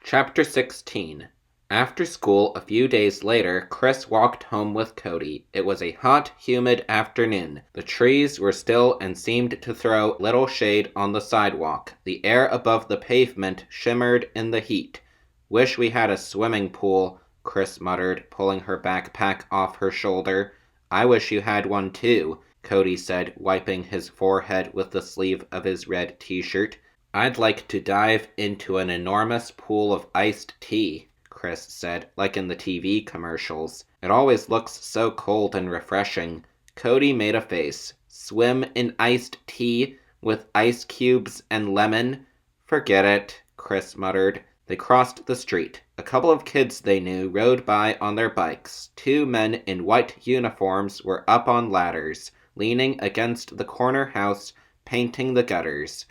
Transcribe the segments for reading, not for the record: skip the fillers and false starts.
Chapter 16. After school, a few days later, Chris walked home with Cody. It was a hot, humid afternoon. The trees were still and seemed to throw little shade on the sidewalk. The air above the pavement shimmered in the heat. "Wish we had a swimming pool," Chris muttered, pulling her backpack off her shoulder. "I wish you had one too," Cody said, wiping his forehead with the sleeve of his red t-shirt. "I'd like to dive into an enormous pool of iced tea," Chris said, "like in the TV commercials. It always looks so cold and refreshing." Cody made a face. "Swim in iced tea with ice cubes and lemon? Forget it," Chris muttered. They crossed the street. A couple of kids they knew rode by on their bikes. Two men in white uniforms were up on ladders, leaning against the corner house, painting the gutters.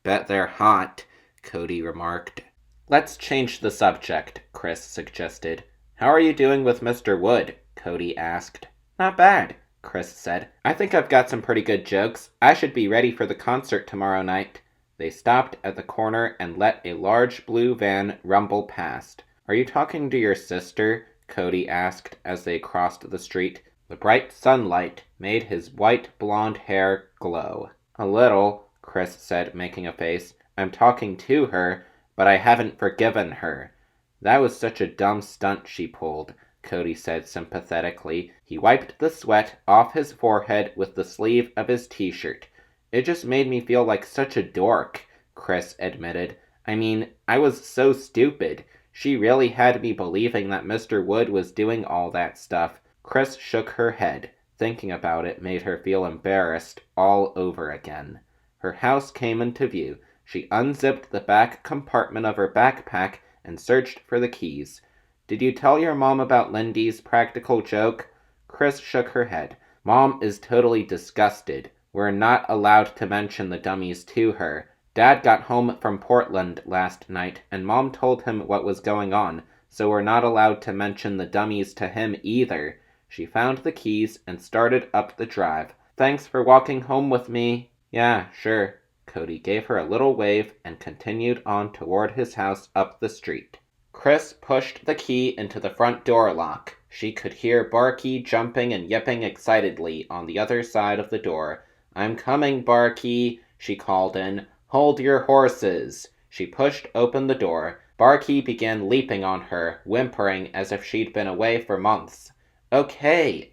"Bet they're hot," Cody remarked. "Let's change the subject," Chris suggested. "How are you doing with Mr. Wood?" Cody asked. "Not bad," Chris said. "I think I've got some pretty good jokes. I should be ready for the concert tomorrow night." They stopped at the corner and let a large blue van rumble past. "Are you talking to your sister?" Cody asked as they crossed the street. The bright sunlight made his white blonde hair glow. "A little," Chris said, making a face. "I'm talking to her, but I haven't forgiven her." "That was such a dumb stunt she pulled," Cody said sympathetically. He wiped the sweat off his forehead with the sleeve of his t-shirt. "It just made me feel like such a dork," Chris admitted. "I mean, I was so stupid. She really had me believing that Mr. Wood was doing all that stuff." Chris shook her head. Thinking about it made her feel embarrassed all over again. Her house came into view. She unzipped the back compartment of her backpack and searched for the keys. "Did you tell your mom about Lindy's practical joke?" Chris shook her head. "Mom is totally disgusted. We're not allowed to mention the dummies to her. Dad got home from Portland last night, and Mom told him what was going on, so we're not allowed to mention the dummies to him either." She found the keys and started up the drive. "Thanks for walking home with me." "Yeah, sure." Cody gave her a little wave and continued on toward his house up the street. Chris pushed the key into the front door lock. She could hear Barky jumping and yipping excitedly on the other side of the door. "I'm coming, Barky," she called in. "Hold your horses." She pushed open the door. Barky began leaping on her, whimpering as if she'd been away for months. Okay,"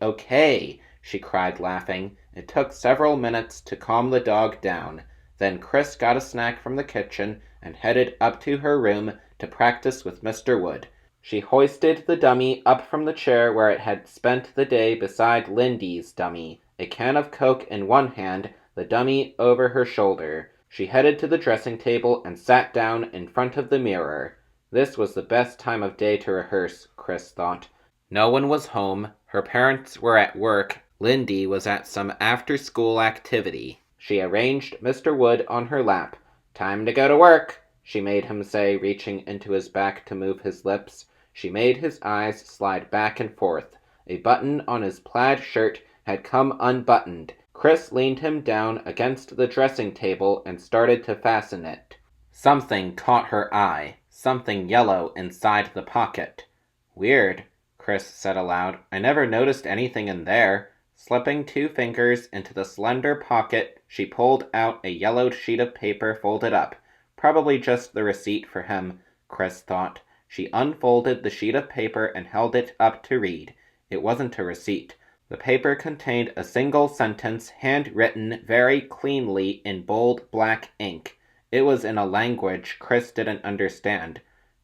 she cried, laughing. It took several minutes to calm the dog down. Then Chris got a snack from the kitchen and headed up to her room to practice with Mr. Wood. She hoisted the dummy up from the chair where it had spent the day beside Lindy's dummy, a can of Coke in one hand, the dummy over her shoulder. She headed to the dressing table and sat down in front of the mirror. This was the best time of day to rehearse, Chris thought. No one was home. Her parents were at work. Lindy was at some after-school activity. She arranged Mr. Wood on her lap. "Time to go to work," she made him say, reaching into his back to move his lips. She made his eyes slide back and forth. A button on his plaid shirt had come unbuttoned. Chris leaned him down against the dressing table and started to fasten it. Something caught her eye. Something yellow inside the pocket. "Weird," Chris said aloud. "I never noticed anything in there." Slipping 2 fingers into the slender pocket, she pulled out a yellowed sheet of paper folded up. Probably just the receipt for him, Chris thought. She unfolded the sheet of paper and held it up to read. It wasn't a receipt. The paper contained a single sentence, handwritten very cleanly in bold black ink. It was in a language Chris didn't understand.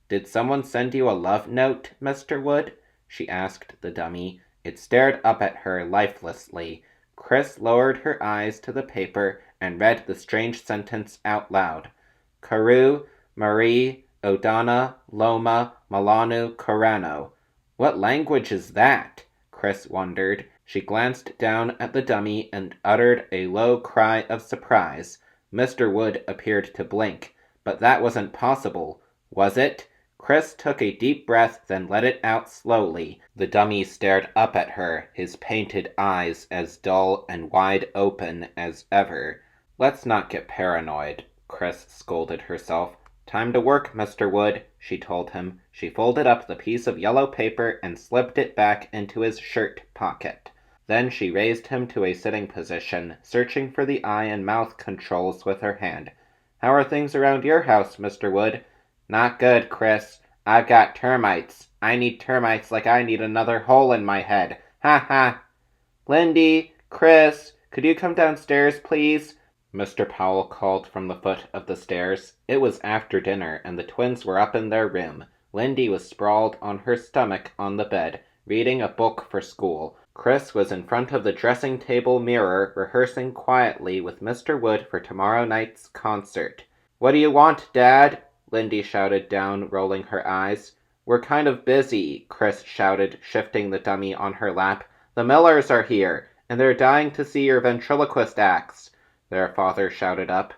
"Did someone send you a love note, Mr. Wood?" she asked the dummy. It stared up at her lifelessly. Chris lowered her eyes to the paper and read the strange sentence out loud. "Carew, Marie, Odana, Loma, Milano, Corano." "What language is that?" Chris wondered. She glanced down at the dummy and uttered a low cry of surprise. Mr. Wood appeared to blink. But that wasn't possible. Was it? Chris took a deep breath, then let it out slowly. The dummy stared up at her, his painted eyes as dull and wide open as ever. "Let's not get paranoid," Chris scolded herself. "Time to work, Mr. Wood," she told him. She folded up the piece of yellow paper and slipped it back into his shirt pocket. Then she raised him to a sitting position, searching for the eye and mouth controls with her hand. "How are things around your house, Mr. Wood?" "Not good, Chris. I've got termites. I need termites like I need another hole in my head. Ha ha!" "Lindy, Chris, could you come downstairs, please?" Mr. Powell called from the foot of the stairs. It was after dinner, and the twins were up in their room. Lindy was sprawled on her stomach on the bed, reading a book for school. Chris was in front of the dressing-table mirror, rehearsing quietly with Mr. Wood for tomorrow night's concert. "What do you want, Dad?" Lindy shouted down, rolling her eyes. "We're kind of busy," Chris shouted, shifting the dummy on her lap. "The Millers are here, and they're dying to see your ventriloquist acts," their father shouted up.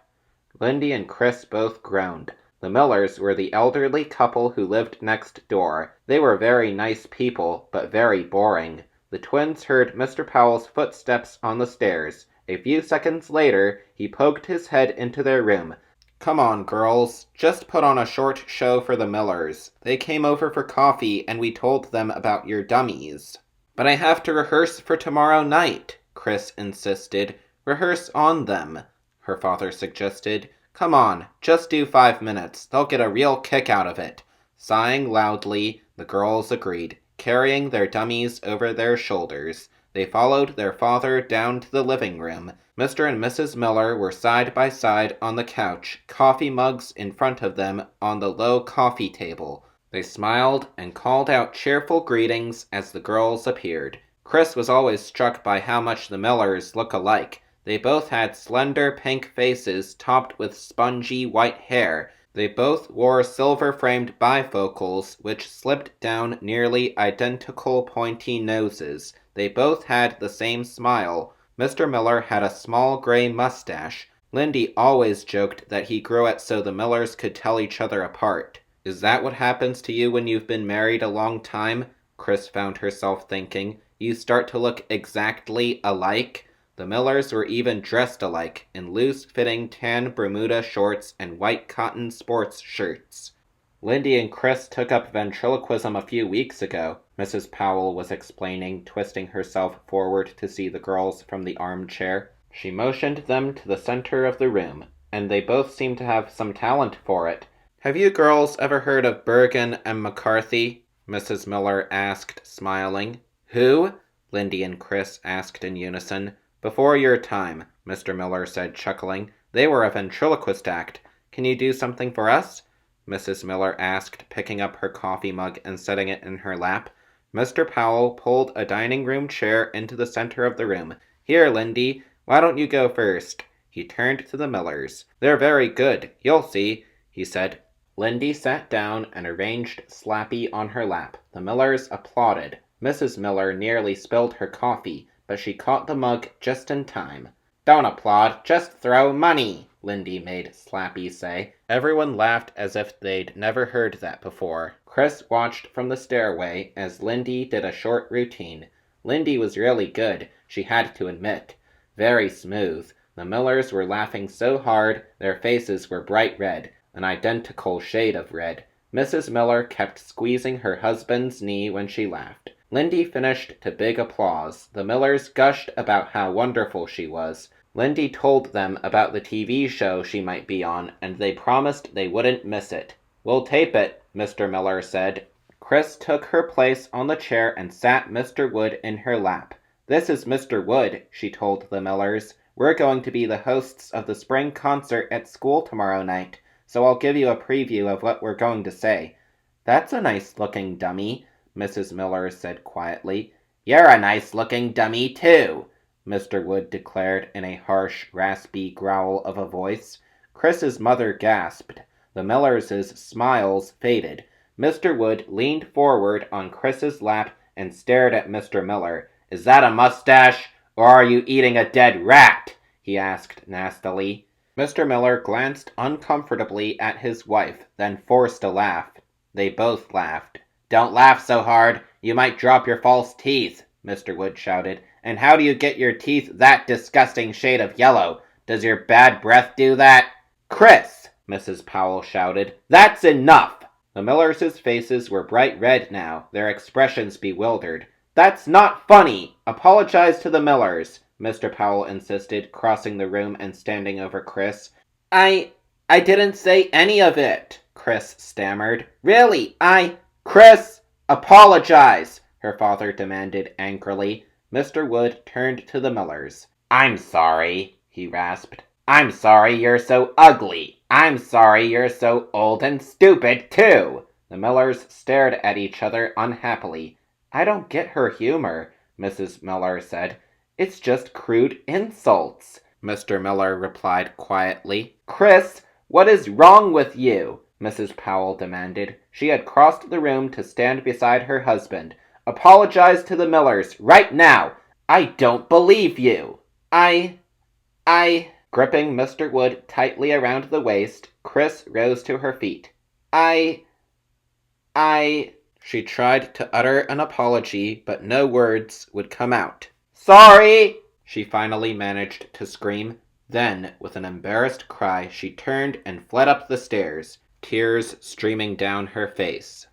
Lindy and Chris both groaned. The Millers were the elderly couple who lived next door. They were very nice people, but very boring. The twins heard Mr. Powell's footsteps on the stairs. A few seconds later, he poked his head into their room. "Come on, girls. Just put on a short show for the Millers. They came over for coffee, and we told them about your dummies." "But I have to rehearse for tomorrow night," Chris insisted. "Rehearse on them," her father suggested. "Come on, just do 5 minutes. They'll get a real kick out of it." Sighing loudly, the girls agreed, carrying their dummies over their shoulders. They followed their father down to the living room. Mr. and Mrs. Miller were side by side on the couch, coffee mugs in front of them on the low coffee table. They smiled and called out cheerful greetings as the girls appeared. Chris was always struck by how much the Millers look alike. They both had slender pink faces topped with spongy white hair. They both wore silver-framed bifocals, which slipped down nearly identical pointy noses. They both had the same smile. Mr. Miller had a small gray mustache. Lindy always joked that he grew it so the Millers could tell each other apart. "Is that what happens to you when you've been married a long time?" Chris found herself thinking. "You start to look exactly alike?" The Millers were even dressed alike, in loose-fitting tan Bermuda shorts and white cotton sports shirts. "Lindy and Chris took up ventriloquism a few weeks ago," Mrs. Powell was explaining, twisting herself forward to see the girls from the armchair. She motioned them to the center of the room, "and they both seem to have some talent for it." "Have you girls ever heard of Bergen and McCarthy?" Mrs. Miller asked, smiling. "Who?" Lindy and Chris asked in unison. "Before your time," Mr. Miller said, chuckling. "They were a ventriloquist act. Can you do something for us?" Mrs. Miller asked, picking up her coffee mug and setting it in her lap. Mr. Powell pulled a dining room chair into the center of the room. "Here, Lindy, why don't you go first?" He turned to the Millers. "They're very good, you'll see," he said. Lindy sat down and arranged Slappy on her lap. The Millers applauded. Mrs. Miller nearly spilled her coffee, but she caught the mug just in time. "Don't applaud, just throw money," Lindy made Slappy say. Everyone laughed as if they'd never heard that before. Chris watched from the stairway as Lindy did a short routine. Lindy was really good, she had to admit. Very smooth. The Millers were laughing so hard, their faces were bright red, an identical shade of red. Mrs. Miller kept squeezing her husband's knee when she laughed. Lindy finished to big applause. The Millers gushed about how wonderful she was. Lindy told them about the TV show she might be on, and they promised they wouldn't miss it. "We'll tape it," Mr. Miller said. Chris took her place on the chair and sat Mr. Wood in her lap. "This is Mr. Wood," she told the Millers. "We're going to be the hosts of the spring concert at school tomorrow night, so I'll give you a preview of what we're going to say." "That's a nice-looking dummy," Mrs. Miller said quietly. "You're a nice-looking dummy, too," Mr. Wood declared in a harsh, raspy growl of a voice. Chris's mother gasped. The Millers' smiles faded. Mr. Wood leaned forward on Chris's lap and stared at Mr. Miller. "Is that a mustache, or are you eating a dead rat?" he asked nastily. Mr. Miller glanced uncomfortably at his wife, then forced a laugh. They both laughed. "Don't laugh so hard. You might drop your false teeth," Mr. Wood shouted. "And how do you get your teeth that disgusting shade of yellow? Does your bad breath do that?" "Chris!" Mrs. Powell shouted. "That's enough!" The Millers' faces were bright red now, their expressions bewildered. "That's not funny! Apologize to the Millers," Mr. Powell insisted, crossing the room and standing over Chris. I didn't say any of it," Chris stammered. "Really, Chris, apologize," her father demanded angrily. Mr. Wood turned to the Millers. "I'm sorry," he rasped. "I'm sorry you're so ugly. I'm sorry you're so old and stupid, too." The Millers stared at each other unhappily. "I don't get her humor," Mrs. Miller said. "It's just crude insults." Mr. Miller replied quietly. "Chris, what is wrong with you?" Mrs. Powell demanded. She had crossed the room to stand beside her husband. "Apologize to the Millers, right now! I don't believe you!" I... Gripping Mr. Wood tightly around the waist, Chris rose to her feet. She tried to utter an apology, but no words would come out. "Sorry!" she finally managed to scream. Then, with an embarrassed cry, she turned and fled up the stairs, tears streaming down her face.